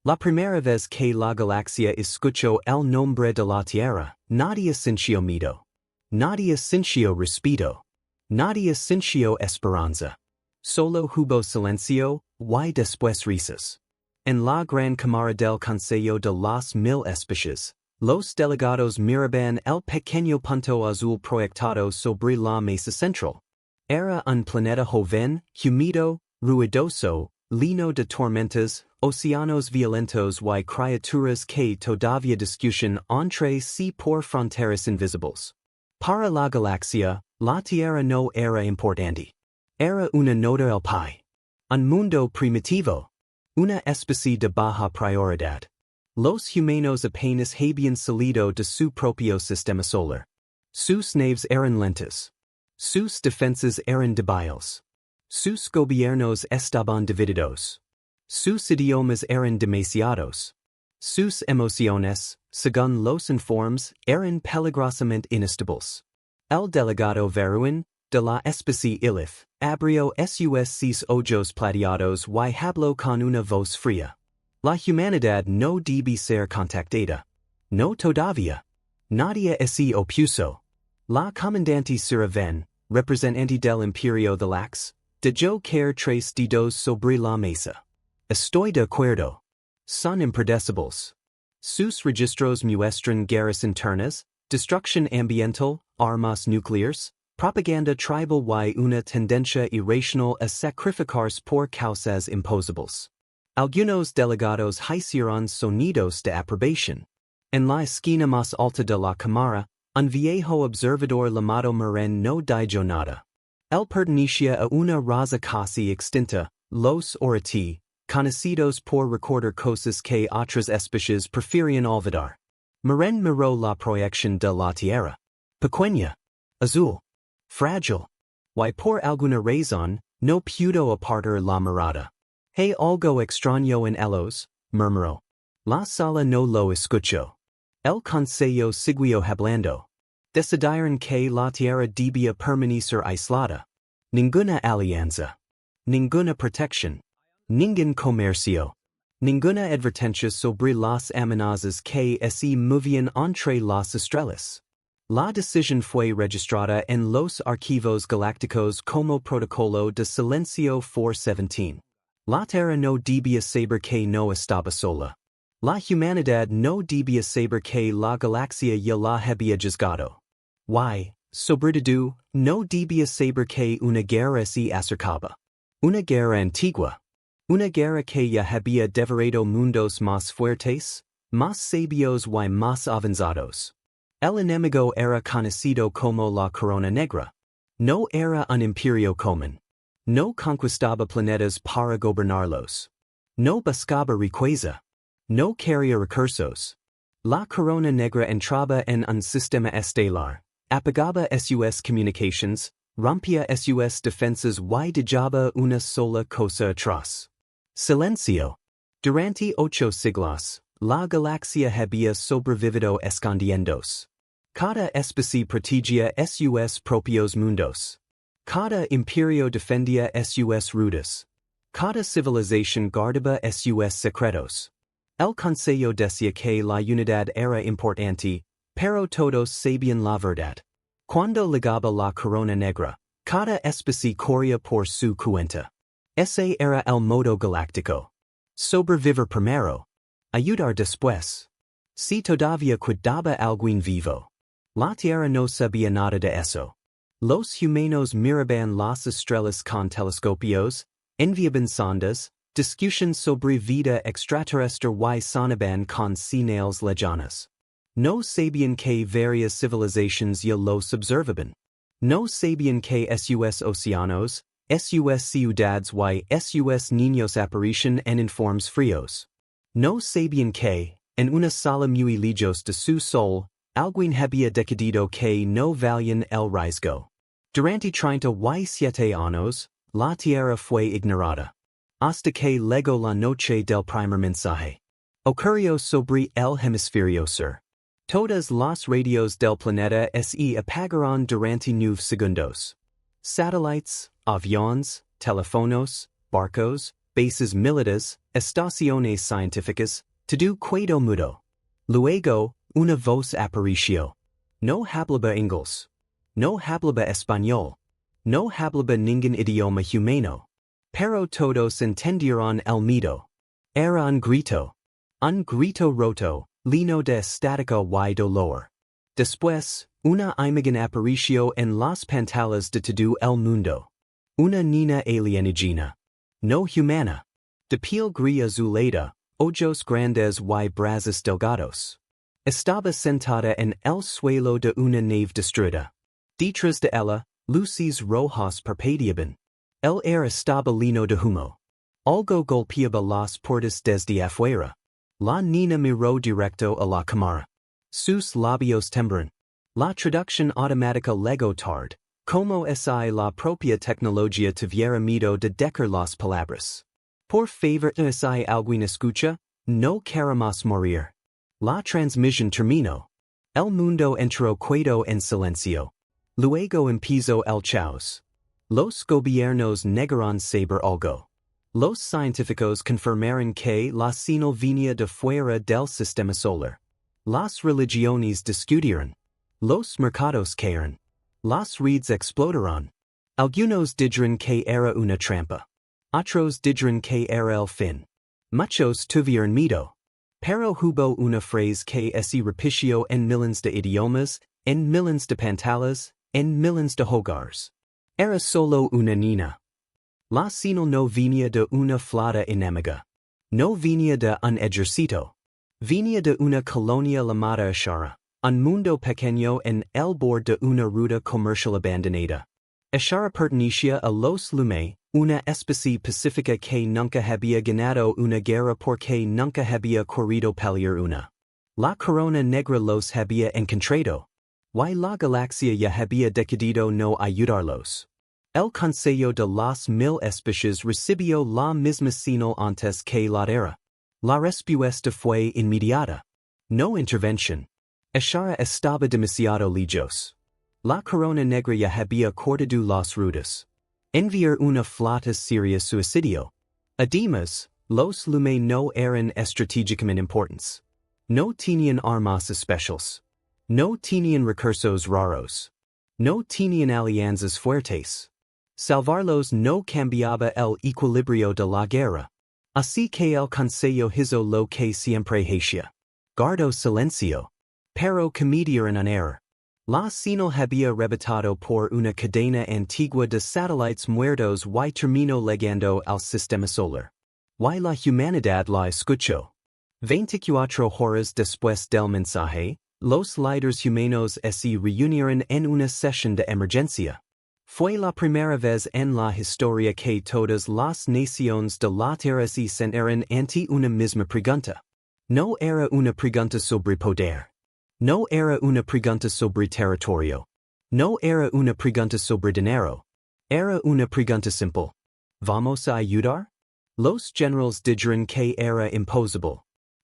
La primera vez que la Galaxia escuchó el nombre de la Tierra, nadie sintió miedo. Nadie sintió respeto. Nadie sintió esperanza. Solo hubo silencio, y después risas. En la gran cámara del Consejo de las Mil Especies, los delegados miraban el pequeño punto azul proyectado sobre la mesa central. Era un planeta joven, húmedo, ruidoso, lleno de tormentas, océanos violentos y criaturas que todavía discutían entre sí por fronteras invisibles. Para la Galaxia, la Tierra no era importante. Era una nota al pie. Un mundo primitivo. Una especie de baja prioridad. Los humanos apenas habían salido de su propio sistema solar. Sus naves eran lentas. Sus defensas eran débiles. Sus gobiernos estaban divididos. Sus idiomas eran demasiados. Sus emociones, según los informes, eran peligrosamente inestables. El delegado Veruin, de la especie Ilif, abrió sus ojos plateados y habló con una voz fría. La humanidad no debe ser contactada. No todavía. Nadie se opuso. La comandante Suraven, representante del Imperio de Lax, dejó caer 3 dedos sobre la mesa. Estoy de acuerdo. Son impredecibles. Sus registros muestran guerras internas, destrucción ambiental, armas nucleares, propaganda tribal y una tendencia irracional a sacrificarse por causas imposibles. Algunos delegados hicieron sonidos de aprobación. En la esquina más alta de la cámara, un viejo observador llamado Maren no dijo nada. Él pertenecía a una raza casi extinta, los orati, conocidos por recordar cosas que otras especies preferían olvidar. Maren miró la proyección de la Tierra. Pequeña. Azul. Frágil. Y por alguna razón, no pudo apartar la mirada. Hay algo extraño en ellos, murmuró. La sala no lo escuchó. El consejo siguió hablando. Decidieron que la Tierra debía permanecer aislada. Ninguna alianza. Ninguna protección. Ningún comercio. Ninguna advertencia sobre las amenazas que se movían entre las estrellas. La decisión fue registrada en los archivos galácticos como protocolo de silencio 417. La Tierra no debía saber que no estaba sola. La humanidad no debía saber que la Galaxia ya la había juzgado. Y, sobre todo, no debía saber que una guerra se acercaba. Una guerra antigua. Una guerra que ya había devorado mundos más fuertes, más sabios y más avanzados. El enemigo era conocido como la Corona Negra. No era un imperio común. No conquistaba planetas para gobernarlos. No buscaba riqueza. No quería recursos. La Corona Negra entraba en un sistema estelar, apagaba sus comunications, rompía sus defensas y dejaba una sola cosa atrás. Silencio. Durante 8 siglos, la Galaxia había sobrevivido escondiéndose. Cada especie protegía sus propios mundos. Cada imperio defendía sus rutas. Cada civilización guardaba sus secretos. El Consejo decía que la unidad era importante, pero todos sabían la verdad. Cuando llegaba la Corona Negra, cada especie corría por su cuenta. Ese era el modo galáctico. Sobrevivir primero. Ayudar después. Si todavía quedaba alguien vivo. La Tierra no sabía nada de eso. Los humanos miraban las estrellas con telescopios, enviaban sondas, discusión sobre vida extraterrestre y sonaban con señales lejanas. No sabían que varias civilizaciones ya los observaban. No sabían que sus océanos, sus ciudades y sus niños aparecían en informes fríos. No sabían que, en una sala muy lejos de su sol, alguien había decidido que no valían el riesgo. Durante 37 años, la Tierra fue ignorada. Hasta que llegó la noche del primer mensaje. Ocurrió sobre el hemisferio sur. Todas las radios del planeta se apagaron durante 9 segundos. Satélites, aviones, teléfonos, barcos, bases militas, estaciones científicas, todo quedo mudo. Luego, una voz apareció. No hablaba inglés. No hablaba español. No hablaba ningún idioma humano. Pero todos entendieron el miedo. Era un grito roto, lleno de estática y dolor. Después, una imagen apareció en las pantallas de todo el mundo. Una niña alienígena. No humana. De piel gris azulada, ojos grandes y brazos delgados. Estaba sentada en el suelo de una nave destruida. Detrás de ella, luces rojas parpadeaban. El aire estaba lleno de humo. Algo golpeaba las puertas desde afuera. La niña miró directo a la cámara. Sus labios temblan. La traducción automática llegó tarde, como si la propia tecnología tuviera miedo de decir las palabras. Por favor, si alguien escucha, no queremos morir. La transmisión terminó. El mundo entero quedó en silencio. Luego empezó el caos. Los gobiernos negaron saber algo. Los científicos confirmaron que la señal venía de fuera del sistema solar. Las religiones discutieron. Los mercados cayeron. Las redes explotaron. Algunos dijeron que era una trampa. Otros dijeron que era el fin. Muchos tuvieron miedo. Pero hubo una frase que se repitió en miles de idiomas, en miles de pantallas, en miles de hogares. Era solo una niña. La señal no venía de una flota enemiga. No venía de un ejército. Venía de una colonia llamada Ashara, un mundo pequeño en el borde de una ruta comercial abandonada. Ashara pertenecía a los Lumei, una especie pacífica que nunca había ganado una guerra porque nunca había corrido pelear una. La Corona Negra los había encontrado. Y la Galaxia ya había decidido no ayudarlos. El Consejo de las Mil Especies recibió la misma señal antes que la Tierra. La respuesta fue inmediata. No intervención. Ashara estaba demasiado lejos. La Corona Negra ya había cortado las rutas. Enviar una flota sería suicidio. Además, los Lumei no eran estratégicamente importantes. No tenían armas especiales. No tenían recursos raros. No tenían alianzas fuertes. Salvarlos no cambiaba el equilibrio de la guerra. Así que el Consejo hizo lo que siempre hacía. Guardó silencio. Pero cometieron un error. La señal había rebotado por una cadena antigua de satélites muertos y terminó llegando al sistema solar. Y la humanidad la escuchó. 24 horas después del mensaje, los líderes humanos se reunieron en una sesión de emergencia. Fue la primera vez en la historia que todas las naciones de la Tierra se sentaron ante una misma pregunta. No era una pregunta sobre poder. No era una pregunta sobre territorio. No era una pregunta sobre dinero. Era una pregunta simple. ¿Vamos a ayudar? Los generales dijeron que era imposible.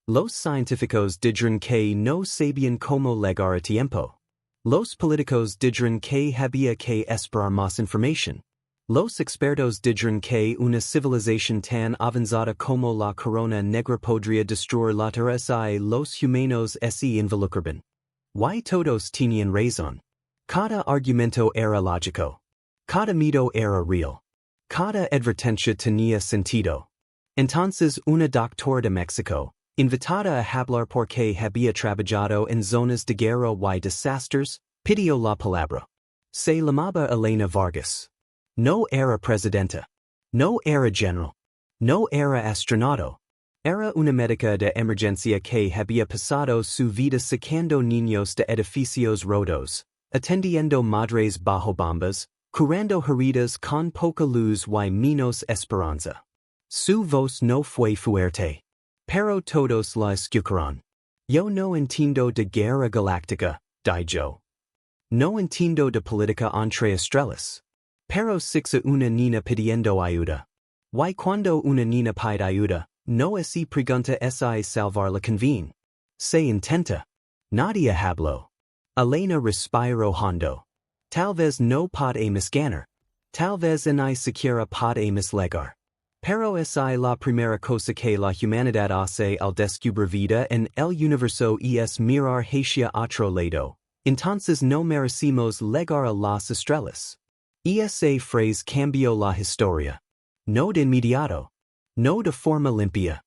Los científicos dijeron que no sabían cómo llegar a tiempo. Los políticos dijeron que había que esperar más información. Los expertos dijeron que una civilización tan avanzada como la Corona Negra podría destruir la Tierra si los humanos se involucraban. Y todos tenían razón. Cada argumento era lógico. Cada miedo era real. Cada advertencia tenía sentido. Entonces una doctora de México, invitada a hablar porque había trabajado en zonas de guerra y desastres, pidió la palabra. Se llamaba Elena Vargas. No era presidenta. No era general. No era astronauta. Era una médica de emergencia que había pasado su vida sacando niños de edificios rotos, atendiendo madres bajo bombas, curando heridas con poca luz y menos esperanza. Su voz no fue fuerte. Pero todos la escucharon. Yo no entiendo de guerra galáctica, dijo. No entiendo de política entre estrellas. Pero sixa una niña pidiendo ayuda. Y cuando una niña pide ayuda, no se pregunta si salvar la conviene. Se intenta. Nadie habló. Elena respiró hondo. Tal vez no podemos ganar. Tal vez ni siquiera podemos llegar. Pero es la primera cosa que la humanidad hace al descubrir vida en el universo es mirar hacia otro lado. Entonces no merecimos llegar a las estrellas. Esa frase cambió la historia. No de inmediato. No de forma limpia.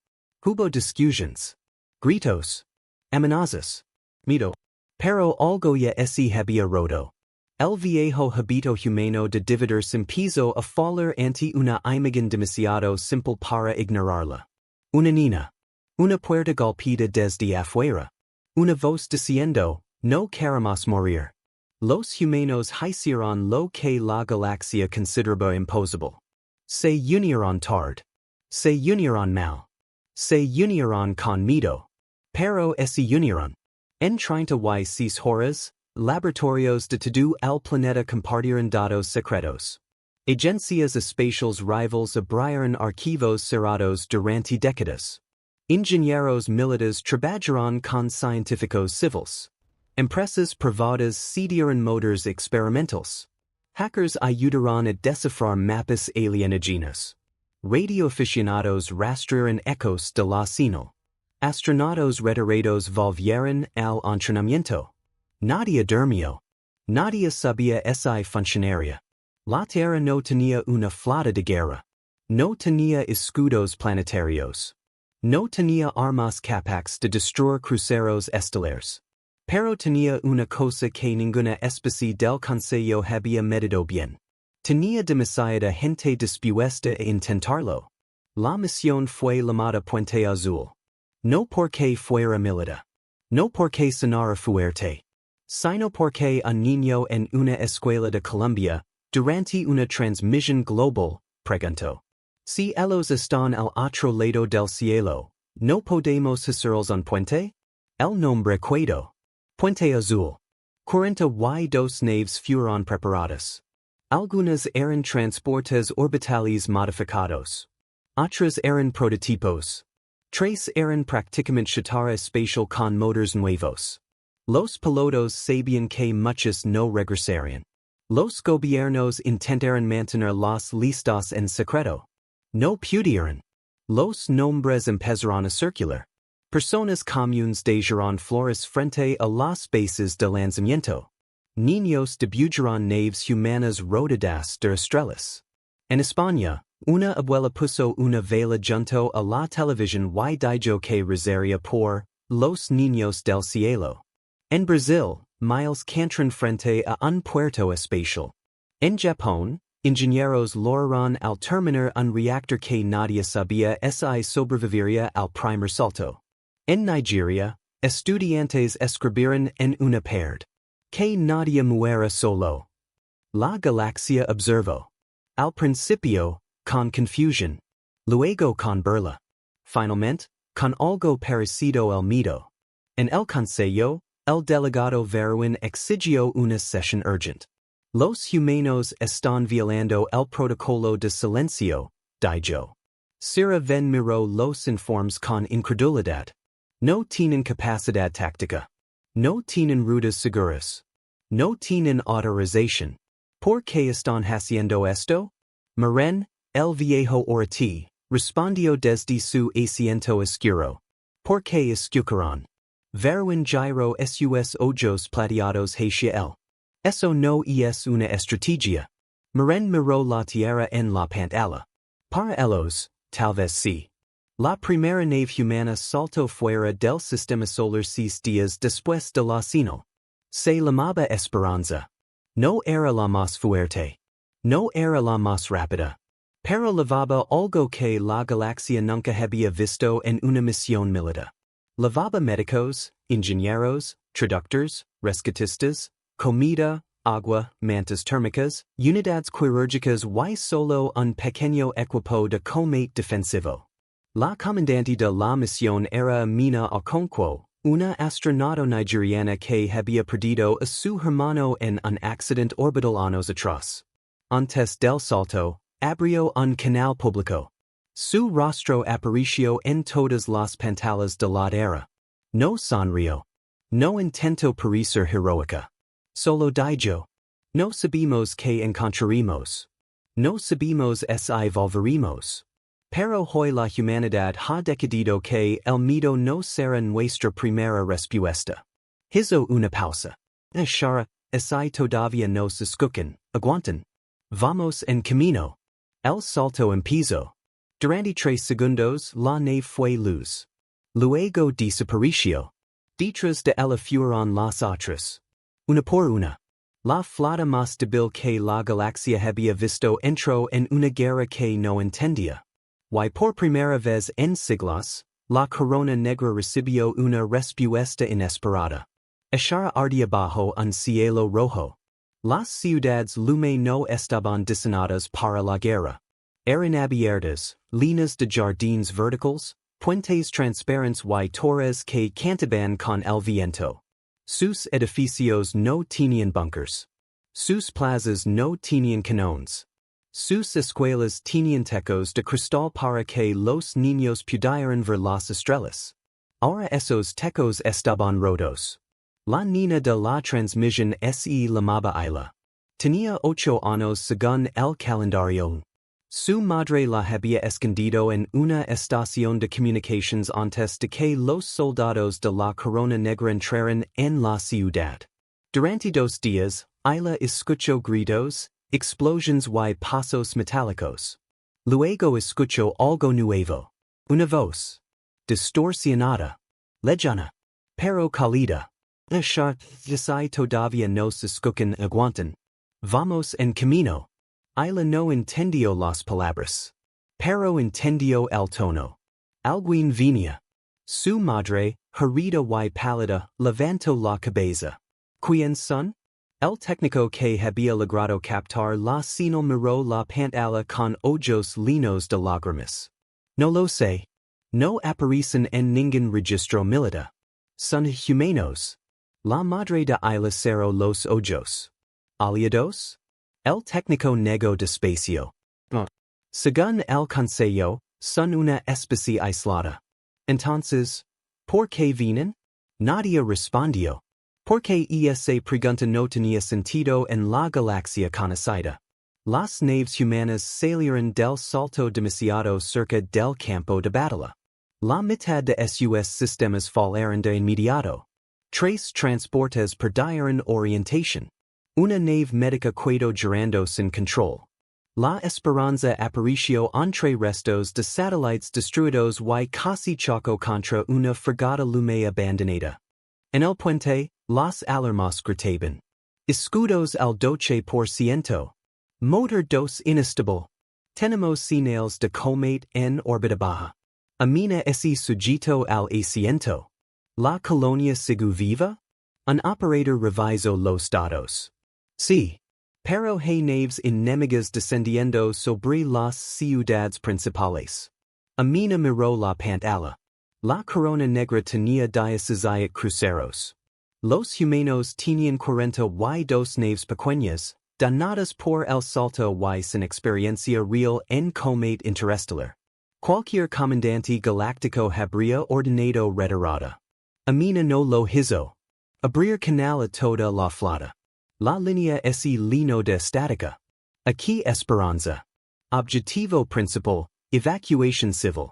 Hubo discusiones. Gritos. Amenazas. Miedo. Pero algo ya se había roto. El viejo hábito humano de dividirse empezó a fallar ante una imagen demasiado simple para ignorarla. Una niña. Una puerta golpeada desde afuera. Una voz diciendo, no queremos morir. Los humanos hicieron lo que la Galaxia consideraba imposible. Se unieron tarde. Se unieron mal. Se unieron con miedo. Pero se unieron. En 36 horas, laboratorios de todo el planeta compartieron datos secretos. Agencias espaciales rivals abrieron archivos cerrados durante décadas. Ingenieros militares trabajaron con científicos civiles. Empresas privadas cedieron motores experimentales. Hackers ayudaron a descifrar mapas alienígenas. Radioaficionados rastrearon ecos de la señal. Astronautas retirados volvieron al entrenamiento. Nadie durmió. Nadie sabía esa funcionaria. La Tierra no tenía una flota de guerra. No tenía escudos planetarios. No tenía armas capaces de destruir cruceros estelares. Pero tenía una cosa que ninguna especie del Consejo había medido bien. Tenía demasiada gente dispuesta a intentarlo. La misión fue llamada Puente Azul. No porque fuera militar. No porque sonara fuerte. Sino porque un niño en una escuela de Colombia, durante una transmisión global, preguntó. Si ellos están al otro lado del cielo, ¿no podemos hacerles un puente? El nombre quedó. Puente Azul. 42 naves fueron preparadas. Algunas eran transportes orbitales modificados. Otras eran prototipos. 3 eran prácticamente chatarra espacial con motores nuevos. Los pilotos sabían que muchos no regresarían. Los gobiernos intentaron mantener las listas en secreto. No pudieron. Los nombres empezaron a circular. Personas comunes dejaron flores frente a las bases de lanzamiento. Niños dibujaron naves humanas rodeadas de estrellas. En España, una abuela puso una vela junto a la televisión y dijo que rezaría por los niños del cielo. En Brasil, miles cantaron frente a un puerto espacial. En Japón, ingenieros lograron al terminar un reactor que nadie sabía si sobreviviría al primer salto. En Nigeria, estudiantes escribieron en una pared. Que nadie muera solo. La Galaxia observó. Al principio, con confusión. Luego con burla. Finalmente, con algo parecido al miedo. En el Consejo, el delegado Verwin exigió una sesión urgente. Los humanos están violando el protocolo de silencio, dijo. Sira ven miró los informes con incredulidad. No tienen capacidad táctica. No tienen rutas seguras. No tienen autorización. ¿Por qué están haciendo esto? Miren, el viejo Ortiz, respondió desde su asiento oscuro. ¿Por qué escucharon? Verwin giro sus ojos plateados hacia él. Eso no es una estrategia. Miren miró la Tierra en la pantalla. Para ellos, tal vez sí. La primera nave humana saltó fuera del sistema solar 6 días después de la señal. Se llamaba Esperanza. No era la más fuerte. No era la más rápida. Pero llevaba algo que la Galaxia nunca había visto en una misión militar. Llevaba médicos, ingenieros, traductores, rescatistas, comida, agua, mantas térmicas, unidades quirúrgicas y solo un pequeño equipo de combate defensivo. La comandante de la misión era Mina Okonkwo, una astronauta nigeriana que había perdido a su hermano en un accidente orbital años atrás. Antes del salto, abrió un canal público. Su rostro apareció en todas las pantallas de la Tierra. No sonrió. No intentó parecer heroica. Solo dijo. No sabemos qué encontraremos. No sabemos si volveremos. Pero hoy la humanidad ha decidido que el miedo no será nuestra primera respuesta. Hizo una pausa. Shara, así todavía nos escuchan, aguantan. Vamos en camino. El salto empezó. Durante 3 segundos la nave fue luz. Luego desapareció. Detrás de ella fueron las otras. Una por una. La flota más débil que la Galaxia había visto entró en una guerra que no entendía. Y por primera vez en siglos, la Corona Negra recibió una respuesta inesperada. Echara ardía bajo un cielo rojo. Las ciudades Lumei no estaban diseñadas para la guerra. Eran abiertas, líneas de jardines verticales, puentes transparentes y torres que cantaban con el viento. Sus edificios no tenían bunkers. Sus plazas no tenían canones. Sus escuelas tenían techos de cristal para que los niños pudieran ver las estrellas. Ahora esos techos estaban rotos. La niña de la transmisión se llamaba Ayla. Tenía 8 años según el calendario. Su madre la había escondido en una estación de comunicaciones antes de que los soldados de la Corona Negra entraran en la ciudad. Durante 2 días, Ayla escuchó gritos, explosiones y pasos metálicos. Luego escuchó algo nuevo. Una voz. Distorsionada. Lejana. Pero cálida. Si todavía nos escuchan aguantan. Vamos en camino. Ayla no entendió las palabras. Pero entendió el tono. Alguien venía. Su madre, herida y pálida, levantó la cabeza. ¿Quién son? El técnico que había logrado captar la señal miró la pantalla con ojos llenos de lágrimas. No lo sé. No aparecen en ningún registro militar. Son humanos. La madre de Ayla cerró los ojos. ¿Aliados? El técnico negó despacio. Según el consejo, son una especie aislada. Entonces, ¿por qué vienen? Nadie respondió. Porque esa pregunta no tenía sentido en la galaxia conocida. Las naves humanas salieron del salto demasiado cerca del campo de batalla. La mitad de sus sistemas fallaron de inmediato. 3 transportes perdieron orientación. Una nave médica quedó girando sin control. La esperanza apareció entre restos de satélites destruidos y casi chocó contra una fragata Lumei abandonada. En el puente, las alarmas gritaban. Escudos al 12%. Motor 2 inestable. Tenemos señales de cometa en órbita baja. Amina ese sujeto al asiento. La colonia sigue viva? Un operator revisó los datos. Sí. Pero hay naves enemigas descendiendo sobre las ciudades principales. Amina miró la pantalla. La Corona Negra tenía 17 cruceros. Los humanos tenían 42 naves pequeñas, danadas por el salto y sin experiencia real en cometa interestelar. Cualquier comandante galáctico habría ordenado retirada. Amina no lo hizo. Abrir canal a toda la flota. La línea es lino de estática. Aquí esperanza. Objetivo principal, evacuación civil.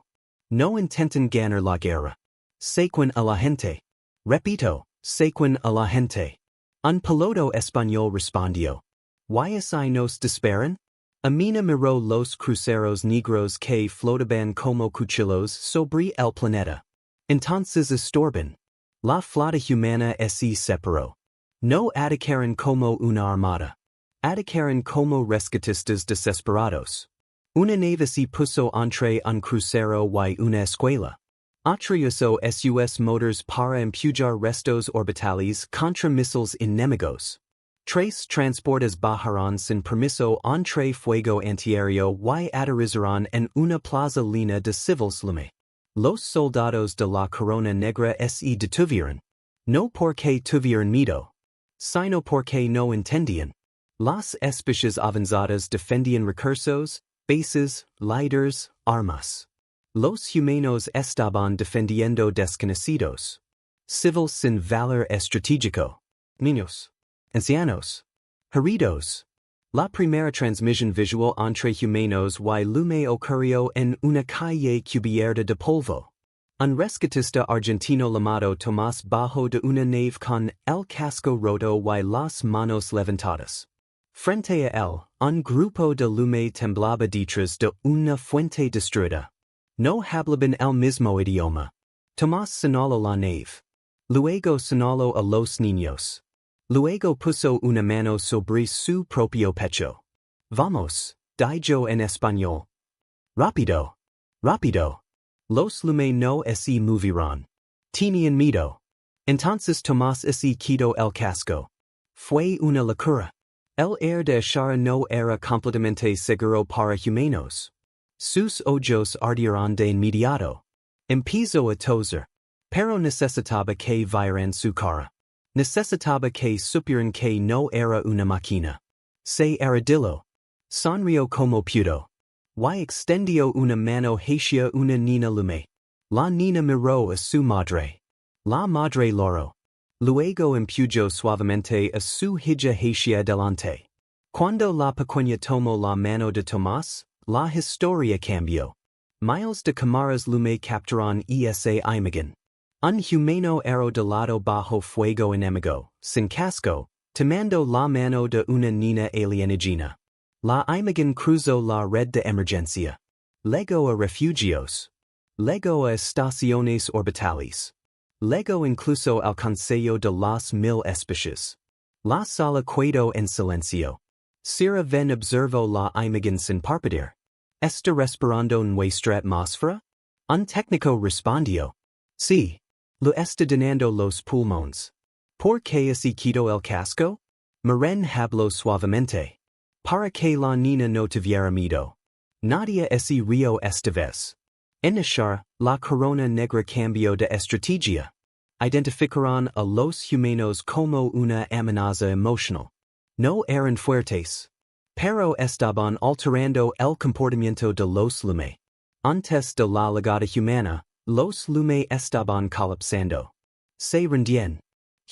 No intentan ganar la guerra. Sequen a la gente. Repito, sequen a la gente. Un piloto español respondió. ¿Y así nos disparan? Amina miró los cruceros negros que flotaban como cuchillos sobre el planeta. Entonces estorban. La flota humana se separó. No atacaron como una armada. Atacaron como rescatistas desesperados. Una nave se puso entre un crucero y una escuela. Utilizó sus motors para empujar restos orbitales contra misiles enemigos. 3 transportes bajaron sin permiso entre fuego antiaéreo y aterrizaron en una plaza llena de civiles Lumei. Los soldados de la Corona Negra se detuvieron. No porque tuvieran miedo, sino porque no entendían. Las especies avanzadas defendían recursos, bases, líderes, armas. Los humanos estaban defendiendo desconocidos. Civil sin valor estratégico. Niños. Ancianos. Heridos. La primera transmisión visual entre humanos y Lumei ocurrió en una calle cubierta de polvo. Un rescatista argentino llamado Tomás bajó de una nave con el casco roto y las manos levantadas. Frente a él, un grupo de Lumei temblaba detrás de una fuente destruida. No hablaban el mismo idioma. Tomás señaló la nave. Luego señaló a los niños. Luego puso una mano sobre su propio pecho. Vamos, dijo en español. Rápido. Rápido. Los Lumei no se movieron. Tenían miedo. Entonces Tomás se quitó el casco. Fue una locura. El air de Shara no era completamente seguro para humanos. Sus ojos ardieron de inmediato. Empezó a toser. Pero necesitaba que vieran su cara. Necesitaba que supieran que no era una máquina. Se arrodilló. Sonrió como pudo. Y extendió una mano hacia una niña Lumei. La niña miró a su madre. La madre lloró. Luego empujó suavemente a su hija hacia adelante. Cuando la pequeña tomó la mano de Tomás, la historia cambió. Miles de cámaras Lumei capturaron esa imagen. Un humano era de lado bajo fuego enemigo, sin casco, tomando la mano de una niña alienígena. La imagen cruzó la red de emergencia. Luego a refugios. Luego a estaciones orbitales. Luego incluso al Consejo de las Mil Especies. La sala quedó en silencio. Sira ven observó la imagen sin parpadear. ¿Está respirando nuestra atmósfera? Un técnico respondió. Sí. Lo está llenando los pulmones. ¿Por qué se quitó el casco? Maren habló suavemente. Para que la niña no tuviera miedo. Nadie se rió esta vez. En Ayudar, la Corona Negra cambió de estrategia. Identificaron a los humanos como una amenaza emocional. No eran fuertes. Pero estaban alterando el comportamiento de los Lumei. Antes de la llegada humana, los Lumei estaban colapsando. Se rendían.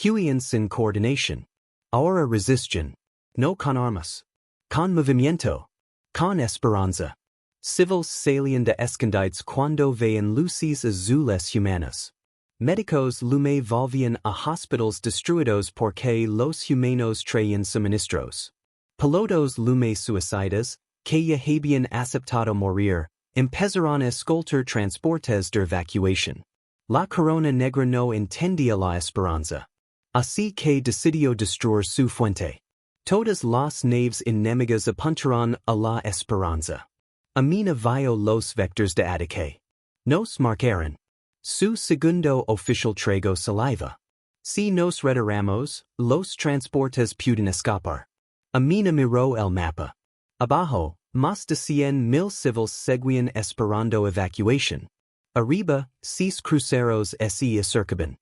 Huían sin coordinación. Ahora resisten. No con armas. Con movimiento. Con esperanza. Civils salían de escondidas cuando veían luces azules humanas. Médicos Lumei volvían a hospitals destruidos porque los humanos traían suministros. Pilotos Lumei suicidas, que ya habían aceptado morir, empezaron a escoltar transportes de evacuación. La Corona Negra no entendía la esperanza. Así que decidió destruir su fuente. Todas las naves enemigas apuntaron a la esperanza. Amina vio los vectores de ataque. Nos marcaron. Su segundo oficial trago saliva. Si nos retiramos, los transportes pueden escapar. Amina miró el mapa. Abajo, más de 100,000 civiles seguían esperando evacuación. Arriba, 6 cruceros se acercaban.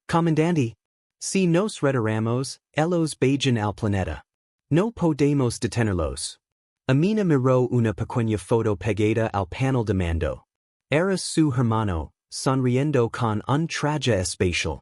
Comandante. Si nos retiramos, ellos vayan al planeta. No podemos detenerlos. Amina miró una pequeña foto pegada al panel de mando. Era su hermano, sonriendo con un traje especial.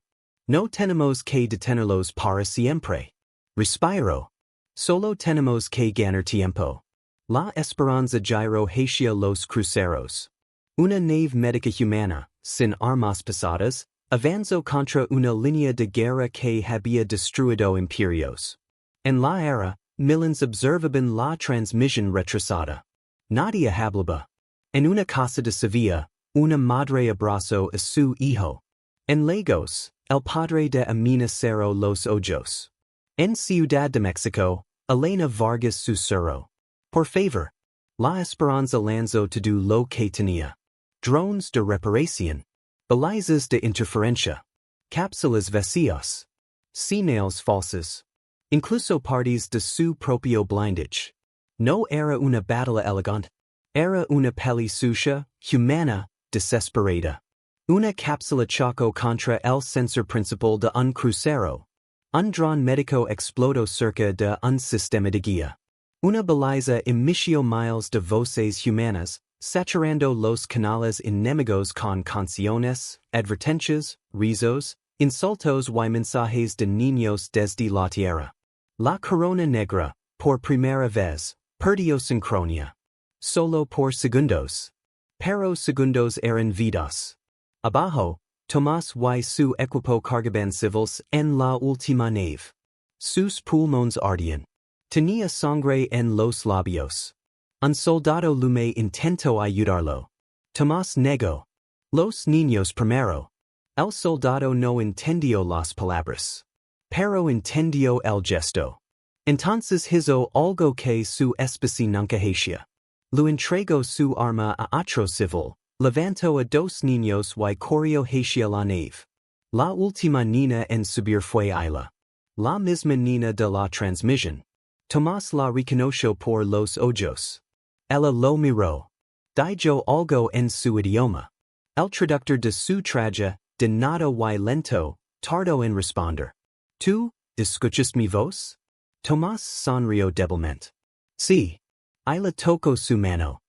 No tenemos que detenerlos para siempre. Respiro. Solo tenemos que ganar tiempo. La esperanza giró hacia los cruceros. Una nave médica humana, sin armas pesadas, avanzó contra una línea de guerra que había destruido imperios. En la era, millones observaban la transmisión retrasada. Nadie hablaba. En una casa de Sevilla, una madre abrazó a su hijo. En Lagos, el padre de Amina cerró los ojos. En Ciudad de México, Elena Vargas susurró. Por favor. La esperanza lanzó todo lo que tenía. Drones de reparación. Balizas de interferencia. Cápsulas vacías. Señales falsas. Incluso partes de su propio blindage. No era una batalla elegante. Era una peli sucia, humana, desesperada. Una cápsula chocó contra el sensor principal de un crucero. Un dron médico explotó cerca de un sistema de guía. Una baliza emitió miles de voces humanas, saturando los canales enemigos con canciones, advertencias, rizos, insultos y mensajes de niños desde la Tierra. La Corona Negra, por primera vez, perdió sincronía. Solo por segundos. Pero segundos eran vidas. Abajo, Tomás y su equipo cargaban civiles en la última nave. Sus pulmones ardían. Tenía sangre en los labios. Un soldado Lumei intentó ayudarlo. Tomás negó. Los niños primero. El soldado no entendió las palabras. Pero entendió el gesto. Entonces hizo algo que su especie nunca hacía. Lo entregó su arma a otro civil, levantó a dos niños y corrió hacia la nave. La última niña en subir fue Ayla. La misma niña de la transmisión. Tomás la reconoció por los ojos. Ella lo miró. Dijo algo en su idioma. El traductor de su traje, de nada y lento, tardó en responder. ¿Tú, escuchas mi voz? Tomás sonrió débilmente. Sí. Ayla tocó su mano.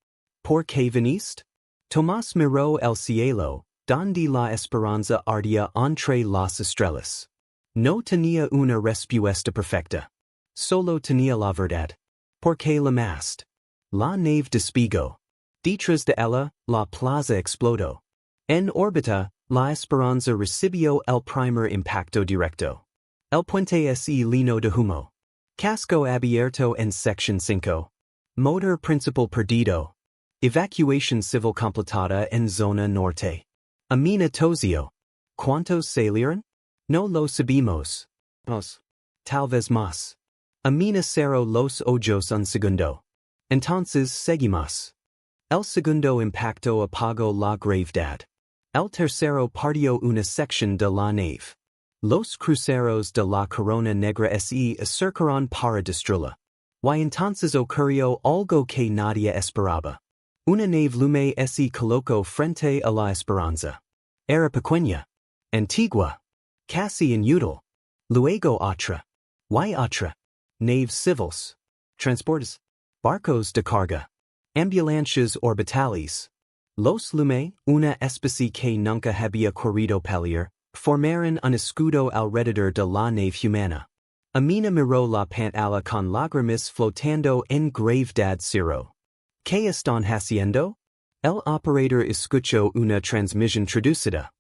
¿Por qué viniste? Tomás miró el cielo, donde la esperanza ardía entre las estrellas. No tenía una respuesta perfecta. Solo tenía la verdad. ¿Por qué la mast? La nave despegó. Detrás de ella, la plaza explotó. En órbita, la esperanza recibió el primer impacto directo. El puente se llenó de humo. Casco abierto en sección 5. Motor principal perdido. Evacuación civil completada en zona norte. Amina tosió. ¿Cuántos salieron? No lo sabemos. Tal vez más. Amina cerró los ojos un segundo. Entonces seguimos. El segundo impacto apagó la gravedad. El tercero partió una sección de la nave. Los cruceros de la Corona Negra se acercaron para destruirla. Y entonces ocurrió algo que nadie esperaba. Una nave Lumei se colocó frente a la esperanza. Era pequeña. Antigua. Casi inútil. Luego otra. Y otra. Naves civiles. Transportes. Barcos de carga. Ambulancias orbitales. Los Lumei, una especie que nunca había corrido peligro, formaron un escudo alrededor de la nave humana. Amina miró la pantalla con lágrimas flotando en gravedad cero. ¿Qué están haciendo? El operador escuchó una transmisión traducida.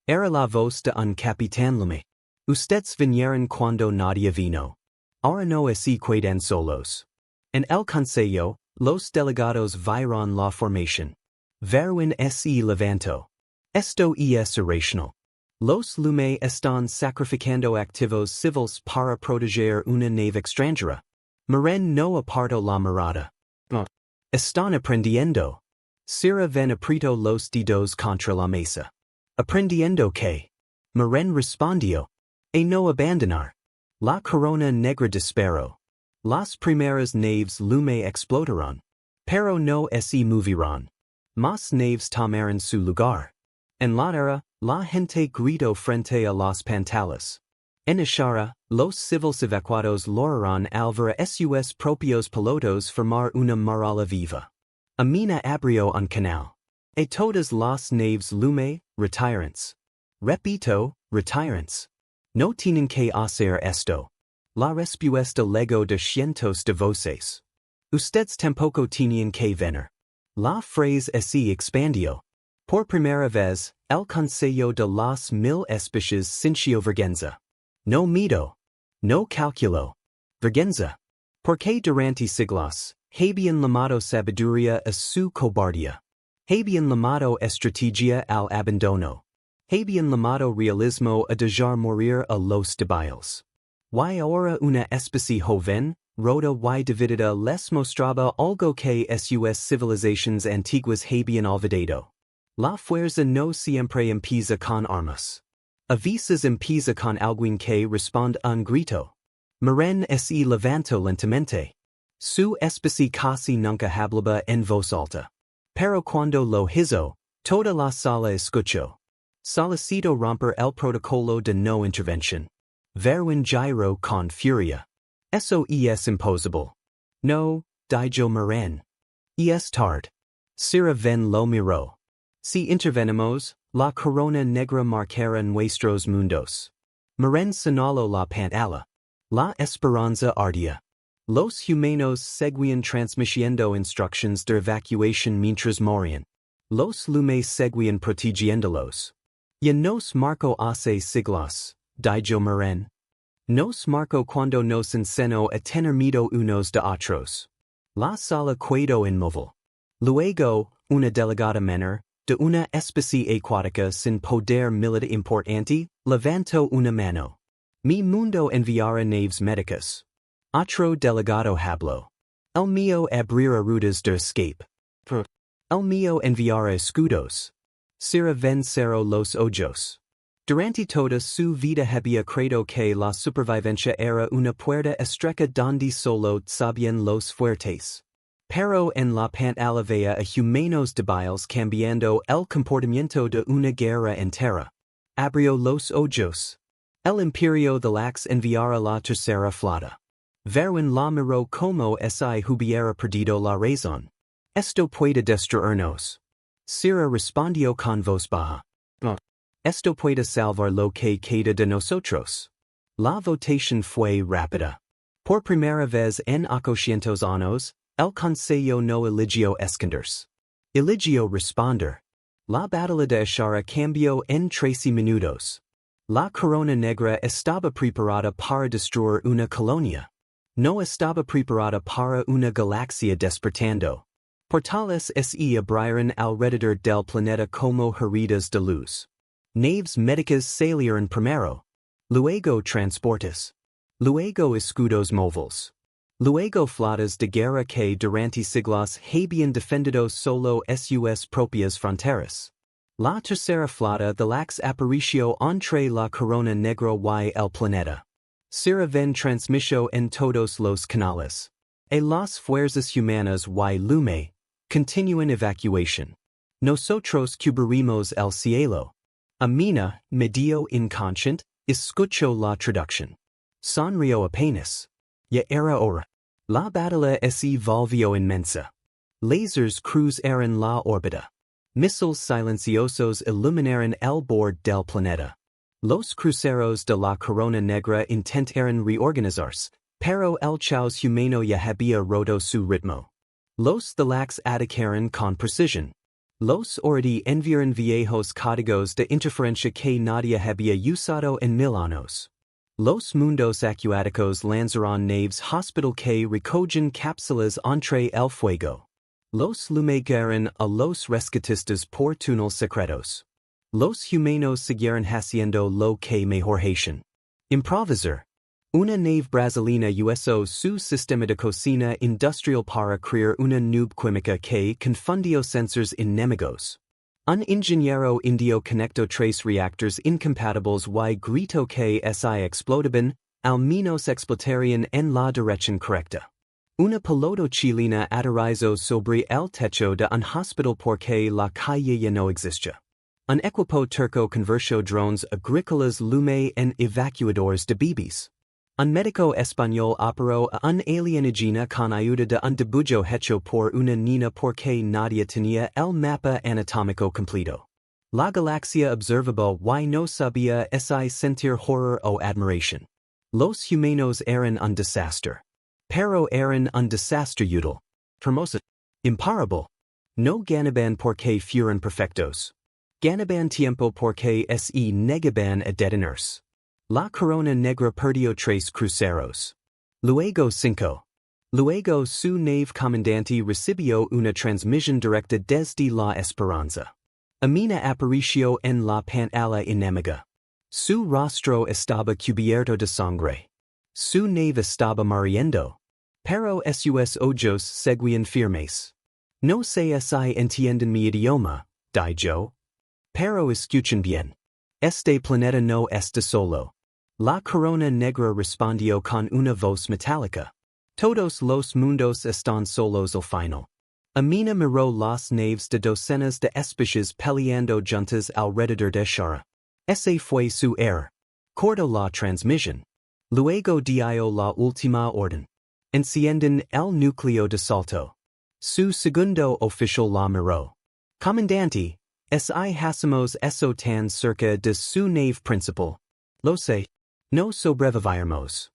Era la voz de un capitán Lumei. Ustedes vinieron cuando nadie vino. Ahora no se quedan solos. En el consejo, los delegados vieron la formación. Verwin se levantó. Esto es irracional. Los Lumei están sacrificando activos civiles para proteger una nave extranjera. Miren no apartó la mirada. Están aprendiendo. Cira ven apretó los dedos contra la mesa. ¿Aprendiendo qué? Miren respondió. No abandonar. La Corona Negra disparó. Las primeras naves Lumei explotaron. Pero no se movieron. Más naves tomaron su lugar. En la era, la gente gritó frente a las pantallas. En Ishara, los civiles evacuados lograron alvar a sus propios pilotos formar una muralla viva. Amina abrió un canal. Todas las naves Lumei, retirantes. Repito, retirantes. No tienen que hacer esto. La respuesta llegó de cientos de voces. Ustedes tampoco tenían que venir. La frase se expandió. Por primera vez, el Consejo de las Mil Especies sintió vergüenza. No miedo. No calculó. Vergüenza. Porque durante siglos, habían llamado sabiduría a su cobardía. Habían llamado estrategia al abandono. Habían llamado realismo a dejar morir a los débiles. Y ahora una especie joven, rota y dividida les mostraba algo que sus civilizaciones antiguas habían olvidado. La fuerza no siempre empieza con armas. A veces empieza con alguien que responde a un grito. Miren se levantó lentamente. Su especie casi nunca hablaba en voz alta. Pero cuando lo hizo, toda la sala escuchó. Solicitó romper el protocolo de no intervención. Verwin giro con furia. Eso es imposible. No, dijo Miren. Es tarde. Cira ven lo miró. Si intervenimos, la Corona Negra marcará nuestros mundos. Miren señaló la pantalla. La esperanza ardía. Los humanos seguían transmitiendo instructions de evacuación mientras morían. Los Lumei seguían protegiéndolos. Y nos marcó hace siglos, dijo Meren. Nos marcó cuando nos enseñó a tener miedo unos de otros. La sala quedó inmóvil. Luego, una delegada menor, de una especie acuática sin poder militar importante, levantó una mano. Mi mundo enviará naves médicas. Otro delegado habló. El mío abrirá rutas de escape. El mío enviará escudos. Sira vencerá los ojos. Durante toda su vida había creído que la supervivencia era una puerta estrecha donde solo sabían los fuertes. Pero en la pantalla veía a humanos débiles cambiando el comportamiento de una guerra entera. Abrió los ojos. El imperio de Lax enviará la tercera flota. Verwin la miró como si hubiera perdido la razón. Esto puede destruirnos. Sira respondió con voz baja. Esto puede salvar lo que queda de nosotros. La votación fue rápida. Por primera vez en 800 años, el Consejo no eligió esconderse. Eligió responder. La batalla de Ashara cambió en 13 minutos. La Corona Negra estaba preparada para destruir una colonia. No estaba preparada para una galaxia despertando. Portales se abrieron alrededor del planeta como heridas de luz. Naves médicas salieron primero. Luego transportes. Luego escudos móviles. Luego flotas de guerra que durante siglos habían defendido solo sus propias fronteras. La tercera flota de Lax apareció entre la Corona Negra y el planeta. Sira ven transmitió en todos los canales. E las fuerzas humanas y Lumei continúan evacuación. Nosotros cubriremos el cielo. Amina, medio inconscient, escuchó la traducción. Sonrió apenas. Ya era hora. La batalla se volvió inmensa. Lasers cruzaron la órbita. Missiles silenciosos iluminaron el borde del planeta. Los cruceros de la Corona Negra intentaron reorganizarse, pero el caos humano ya había roto su ritmo. Los de Lax atacaron con precisión. Los already enviaron viejos códigos de interferencia que nadie había usado en 1000 años. Los mundos acuáticos lanzaron naves hospital que recogen cápsulas entre el fuego. Los Lumei guerran a los rescatistas por túneles secretos. Los humanos siguieron haciendo lo que mejor hacen. Improvisar. Una nave brasileña usó su sistema de cocina industrial para crear una nube química que confundió sensores enemigos. Un ingeniero indio conectó 3 reactores incompatibles y gritó que si explotaban, al menos explotarían en la dirección correcta. Una piloto chilena aterrizó sobre el techo de un hospital porque la calle ya no existía. Un equipo turco convirtió drones agrícolas Lumei en evacuadores de bebés. Un médico español operó a un alienígena con ayuda de un dibujo hecho por una niña porque nadie tenía el mapa anatómico completo. La Galaxia observable y no sabía si sentir horror o admiración. Los humanos eran un desastre. Pero eran un desastre útil. Hermoso. Imparable. No ganaban porque fueron perfectos. Ganaban tiempo porque se negaban a detenerse. La Corona Negra perdió 3 cruceros. Luego 5. Luego su nave comandante recibió una transmisión directa desde la Esperanza. Amina apareció en la pantalla enemiga. Su rostro estaba cubierto de sangre. Su nave estaba muriendo. Pero sus ojos seguían firmes. No sé si entienden mi idioma, dijo. Pero escuchen bien. Este planeta no está solo. La Corona Negra respondió con una voz metálica. Todos los mundos están solos al final. Amina miró las naves de docenas de especies peleando juntas alrededor de Shara. Ese fue su error. Cortó la transmisión. Luego dio la última orden. Encienden el núcleo de salto. Su segundo oficial la miró. Comandante, si hacemos eso tan cerca de su nave principal. Lo sé. No sobreviviremos.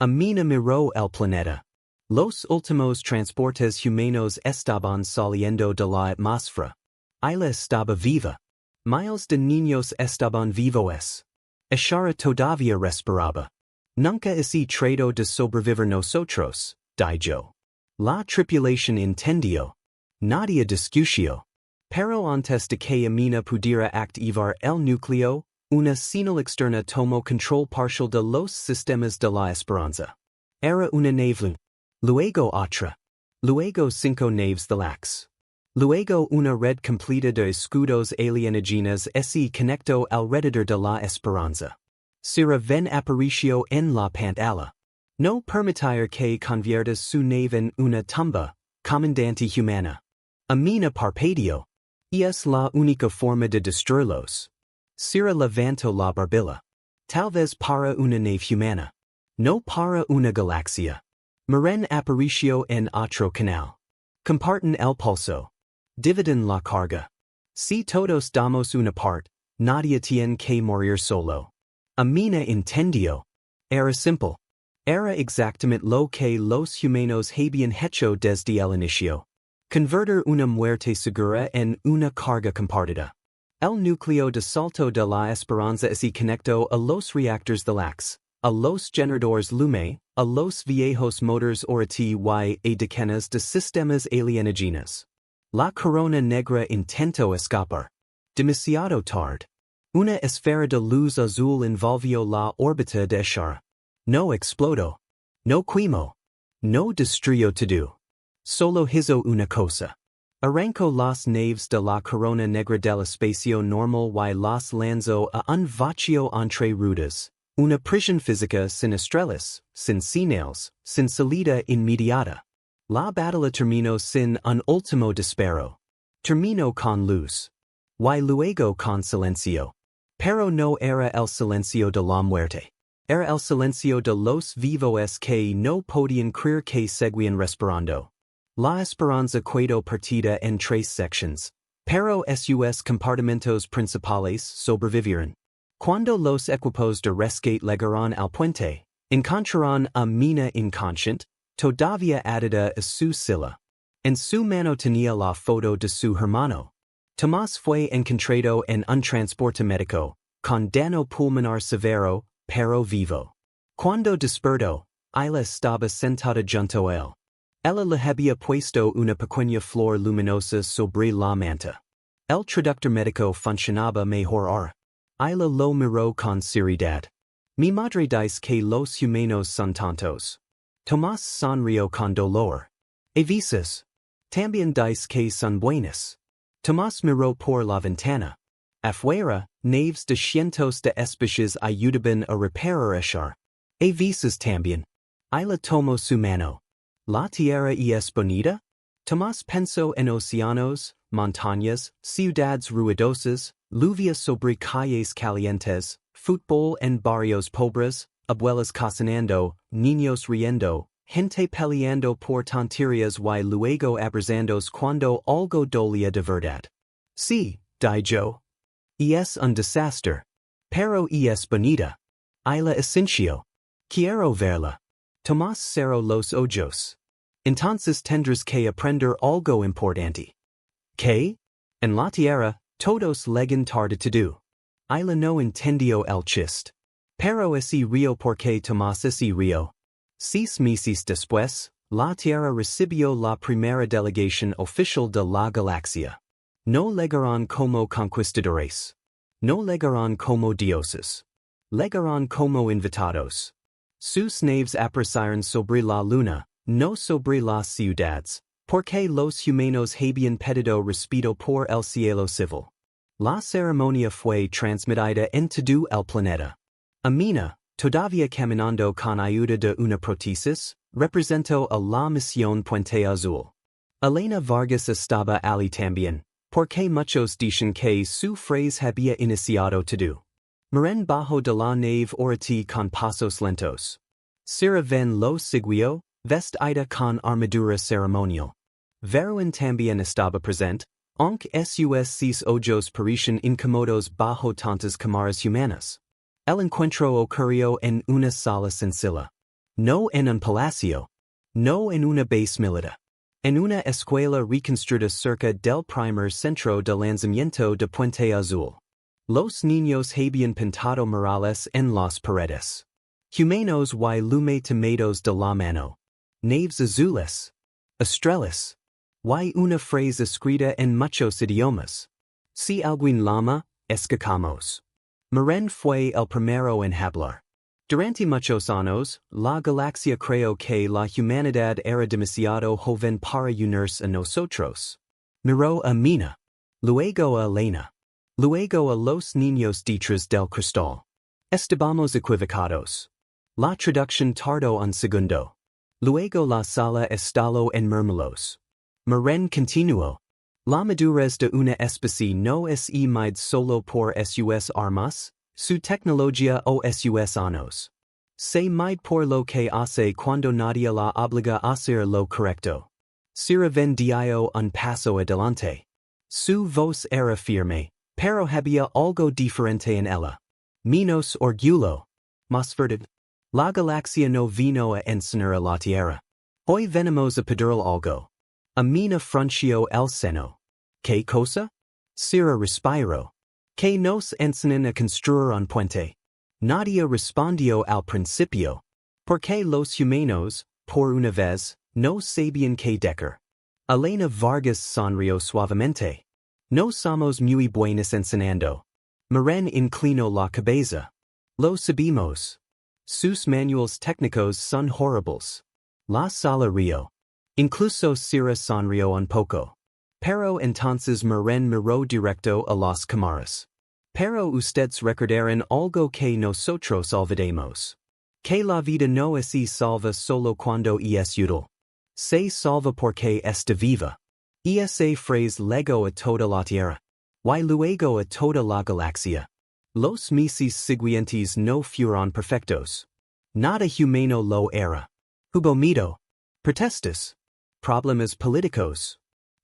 Amina miró el planeta. Los últimos transportes humanos estaban saliendo de la atmósfera. Isla estaba viva. Miles de niños estaban vivos. Eshara todavía respiraba. Nunca así trató de sobrevivir nosotros, dijo. La tripulación entendió. Nadie discutió. Pero antes de que Amina pudiera activar el núcleo, una señal externa tomó control parcial de los sistemas de la esperanza. Era una nave. Luego otra. Luego 5 naves de lax. Luego una red completa de escudos alienígenas se conectó alrededor de la esperanza. Sira ven aparicio en la pantalla. No permitir que conviertas su nave en una tumba, comandante humana. Amina parpadeó. Y es la única forma de destruirlos. Sira levantó la barbilla. Tal vez para una nave humana. No para una galaxia. Miren aparicio en otro canal. Comparten el pulso. Dividen la carga. Si todos damos una parte, nadie tiene que morir solo. Amina entendió. Era simple. Era exactamente lo que los humanos habían hecho desde el inicio. Convertir una muerte segura en una carga compartida. El núcleo de salto de la esperanza se conectó a los reactores de lax, a los generadores Lumei, a los viejos motores orati y decenas de sistemas alienígenas. La Corona Negra intentó escapar. Demasiado tarde. Una esfera de luz azul envolvió la órbita de Eshara. No explotó. No quemó. No destruyó todo. Solo hizo una cosa. Arrancó las naves de la Corona Negra del espacio normal y las lanzó a un vacío entre rutas. Una prisión física sin estrellas, sin señales, sin salida inmediata. La batalla terminó sin un último disparo. Terminó con luz. Y luego con silencio. Pero no era el silencio de la muerte. Era el silencio de los vivos que no podían creer que seguían respirando. La esperanza quedó partida en 3 sections. Pero sus compartimentos principales sobrevivieron. Cuando los equipos de rescate llegaron al puente, encontraron a Mina inconsciente, todavía atada a su silla. En su mano tenía la foto de su hermano. Tomás fue encontrado en un transporte médico, con daño pulmonar severo, pero vivo. Cuando despertó, ella estaba sentada junto a él. Ella le había puesto una pequeña flor luminosa sobre la manta. El traductor médico funcionaba mejor ahora. Ella lo miró con seriedad. Mi madre dice que los humanos son tontos. Tomás sonrió con dolor. A veces. También dice que son buenos. Tomás miró por la ventana. Afuera, naves de cientos de especies ayudaban a reparar Eshara. A veces también. Ella tomó su mano. ¿La Tierra es bonita? Tomás pensó en océanos, montañas, ciudades ruidosas, lluvias sobre calles calientes, fútbol en barrios pobres, abuelas cocinando, niños riendo, gente peleando por tonterías y luego abrazándose cuando algo dolía de verdad. Sí, dijo. Y es un desastre. Pero es bonita. Ella asintió. Quiero verla. Tomás cerró los ojos. Entonces tendrás que aprender algo importante. ¿Qué? En la Tierra, todos llegan tarde todo. Ella no entendió el chiste. Pero ese río porque Tomás ese río. 6 meses después, la Tierra recibió la primera delegación oficial de la Galaxia. No llegaron como conquistadores. No llegaron como dioses. Llegaron como invitados. Sus naves aparecieron sobre la luna, no sobre las ciudades, porque los humanos habían pedido respeto por el cielo civil. La ceremonia fue transmitida en todo el planeta. Amina, todavía caminando con ayuda de una prótesis, representó a la misión Puente Azul. Elena Vargas estaba allí también, porque muchos dicen que su frase había iniciado todo. Miren bajo de la nave orati con pasos lentos. Sira ven lo siguió, vestida con armadura ceremonial. Veruin también estaba presente, aunque sus 6 ojos parecían incómodos bajo tantas cámaras humanas. El encuentro ocurrió en una sala sencilla. No en un palacio. No en una base militar. En una escuela reconstruida cerca del primer centro de lanzamiento de Puente Azul. Los niños habían pintado murales en las paredes. Humanos y Lumei tomados de la mano. Naves azules. Estrellas. Y una frase escrita en muchos idiomas. Si alguien llama, escuchamos. Miren fue el primero en hablar. Durante muchos años, la Galaxia creyó que la humanidad era demasiado joven para unirse a nosotros. Miró a Mina. Luego a Elena. Luego a los niños detrás del cristal. Estábamos equivocados. La traducción tardó un segundo. Luego la sala estalló en murmullos. Miren continuó. La madurez de una especie no es mide solo por sus armas, su tecnología o sus años. Se mide por lo que hace cuando nadie la obliga a hacer lo correcto. Sira dio un paso adelante. Su voz era firme, pero había algo diferente en ella. Menos orgullo. Más verdad. La Galaxia no vino a enseñar a la Tierra. Hoy venimos a pedir algo. A Mina frunció el seno. ¿Qué cosa? Sira respiró. Que nos enseñan a construir un puente. Nadie respondió al principio. Porque los humanos, por una vez, no sabían qué decir. Elena Vargas sonrió suavemente. No somos muy buenos enseñando. Miren inclinó la cabeza. Lo sabemos. Sus manuals técnicos son horribles. La sala rió. Incluso Sira sonrió un poco. Pero entonces Miren miró directo a las cámaras. Pero ustedes recordarán algo que nosotros olvidamos. Que la vida no es salva solo cuando es útil. Se salva porque está viva. Esa frase llegó a toda la Tierra. Y luego a toda la Galaxia. Los meses siguientes no fueron perfectos. Nada humano lo era. Hubo miedo. Protestas. Problemas políticos.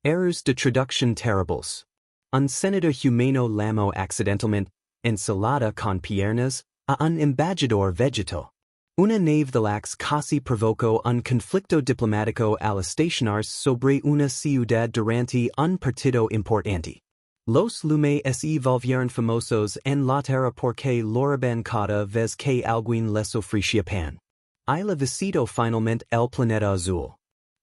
Errors de traducción terribles. Un senador humano llamó accidentalmente ensalada con piernas a un embajador vegetal. Una nave de lax casi provocó un conflicto diplomático al estacionarse sobre una ciudad durante un partido importante. Los Lumei se volvieron famosos en la Tierra porque loraban cada vez que alguien les ofrecía pan. Y la visitó finalmente el planeta azul.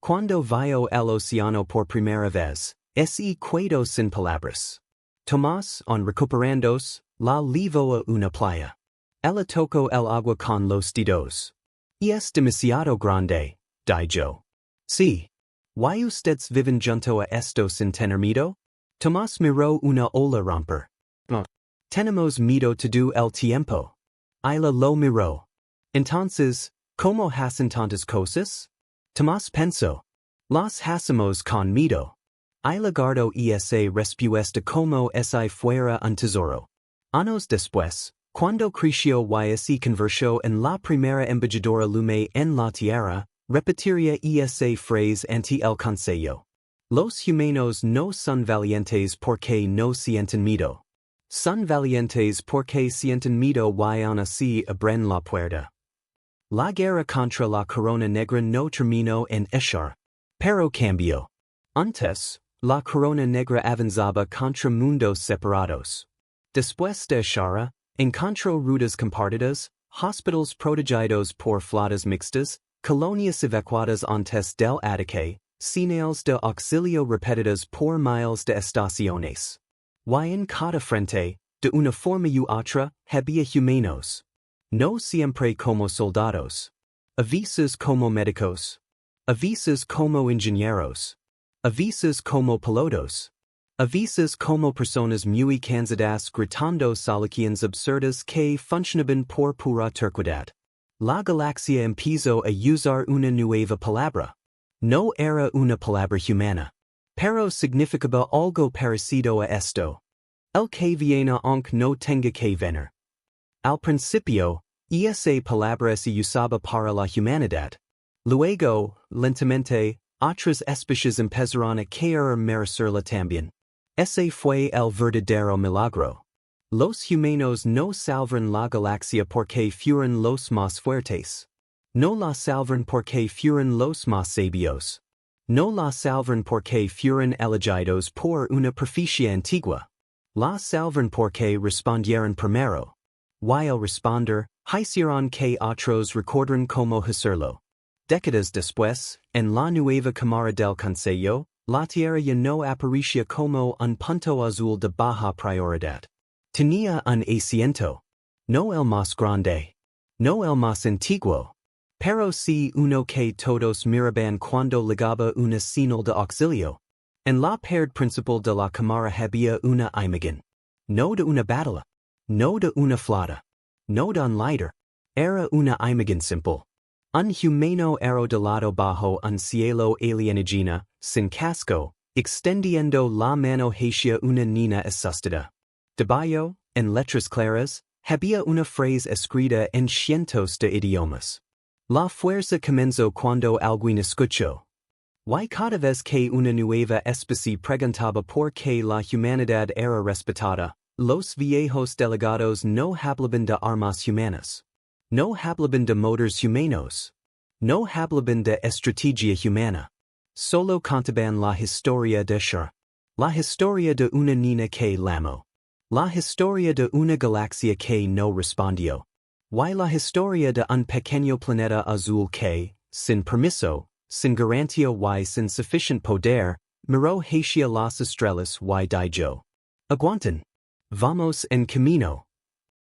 Cuando vio el océano por primera vez, se quedó sin palabras. Tomás, en recuperándose, la llevó a una playa. Ella tocó el agua con los dedos. Y es demasiado grande, dijo. Sí. ¿Y ustedes viven junto a esto sin tener miedo? Tomás miró una ola romper. No. Tenemos miedo todo el tiempo. Ella lo miró. Entonces, ¿cómo hacen tantas cosas? Tomás pensó. Las hacemos con miedo. Ella guardó esa respuesta como si fuera un tesoro. Años después, cuando creció y se convirtió en la primera embajadora Lumei en la Tierra, repetiría esa frase ante el consejo. Los humanos no son valientes porque no sienten miedo. Son valientes porque sienten miedo y aún así abren la puerta. La guerra contra la Corona Negra no terminó en Hicieron, pero cambió. Antes, la Corona Negra avanzaba contra mundos separados. Después de Hicieron, encontró rutas compartidas, hospitals protegidos por flotas mixtas, colonias evacuadas antes del ataque, señales de auxilio repetidas por miles de estaciones. Y en cada frente, de una forma u otra, había humanos. No siempre como soldados. A veces como médicos. A veces como ingenieros. A veces como pilotos. A veces como personas muy cansadas gritando soluciones absurdas que funcionaban por pura terquedad. La Galaxia empezó a usar una nueva palabra. No era una palabra humana. Pero significaba algo parecido a esto. El que viene aunque no tenga que venir. Al principio, esa palabra se usaba para la humanidad. Luego, lentamente, otras especies empezaron a querer merecerla también. Ese fue el verdadero milagro. Los humanos no salvaron la Galaxia porque fueron los más fuertes. No la salvan porque fueron los más sabios. No la salvan porque fueron elegidos por una proficia antigua. La salvan porque respondieron primero. Y el responder, hicieron que otros recordaran cómo hacerlo. Décadas después, en la nueva cámara del Consejo, la Tierra ya no aparecía como un punto azul de baja prioridad. Tenía un asiento. No el más grande. No el más antiguo. Pero sí uno que todos miraban cuando ligaba una señal de auxilio. En la pared principal de la cámara había una imagen. No de una batalla. No de una flota. No de un líder. Era una imagen simple. Un humano era de lado bajo un cielo alienígena, sin casco, extendiendo la mano hacia una niña asustada. Debajo, en letras claras, había una frase escrita en cientos de idiomas. La fuerza comenzó cuando alguien escuchó. Y cada vez que una nueva especie preguntaba por qué la humanidad era respetada, los viejos delegados no hablaban de armas humanas. No hablaban de motores humanos. No hablaban de estrategia humana. Solo contaban la historia de Tierra. La historia de una niña que llamó. La historia de una galaxia que no respondió. Y la historia de un pequeño planeta azul que, sin permiso, sin garantía y sin suficient poder, miró hacia las estrellas y dijo: Aguanten. Vamos en camino.